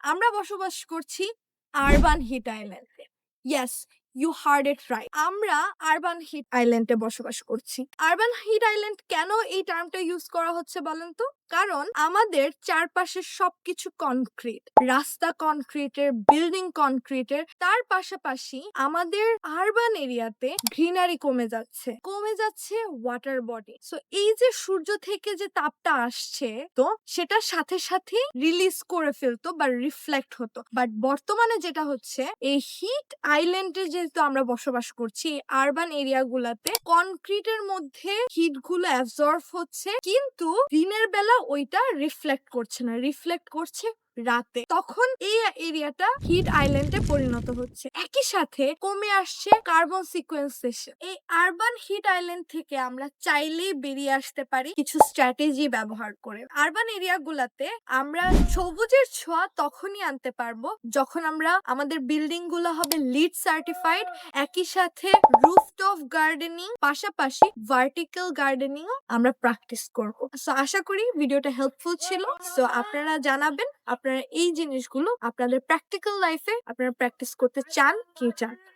আমরা বসবাস করছি আরবান হিট আইল্যান্ডে। Yes, you heard it right. আমরা আরবান হিট আইল্যান্ডে বসবাস করছি। আরবান হিট আইল্যান্ড কেন এই টার্মটা ইউজ করা হচ্ছে বলেন তো? কারণ আমাদের চারপাশের সবকিছু কনক্রিট, রাস্তা কনক্রিটের, বিল্ডিং কনক্রিটের, তার পাশাপাশি আমাদের আরবান এরিয়াতে গ্রিনারি কমে যাচ্ছে ওয়াটার বডি। সো এই যে সূর্য থেকে যে তাপটা আসছে, তো সেটার সাথে সাথে রিলিজ করে ফেলতো বা রিফ্লেক্ট হতো। বাট বর্তমানে যেটা হচ্ছে, এই হিট আইল্যান্ডে যেহেতু আমরা বসবাস করছি, আরবান এরিয়া গুলাতে কনক্রিটের মধ্যে হিট গুলো অ্যাবজর্ব হচ্ছে, কিন্তু দিনের বেলা ওইটা রিফ্লেক্ট করছে না, রিফ্লেক্ট করছে রাতে। তখন এই এরিয়াটা হিট আইল্যান্ডে পরিণত হচ্ছে। একই সাথে কমে আসছে কার্বন সিকোয়েন্সেশন। এই আরবান হিট আইল্যান্ড থেকে আমরা চাইলেই বেরিয়ে আসতে পারি কিছু স্ট্র্যাটেজি ব্যবহার করে। আরবান এরিয়া গুলাতে আমরা সবুজের ছোঁয়া তখনই আনতে পারবো যখন আমরা আমাদের বিল্ডিং গুলো হবে লিড সার্টিফাইড, একই সাথে রুফটপ গার্ডেনিং, পাশাপাশি ভার্টিক্যাল গার্ডেনিং আমরা প্র্যাকটিস করব। সো আশা করি ভিডিওটা হেল্পফুল ছিল। সো আপনারা জানাবেন আপনারা এই জিনিসগুলো আপনাদের প্র্যাকটিক্যাল লাইফে আপনারা প্র্যাকটিস করতে চান কি চান।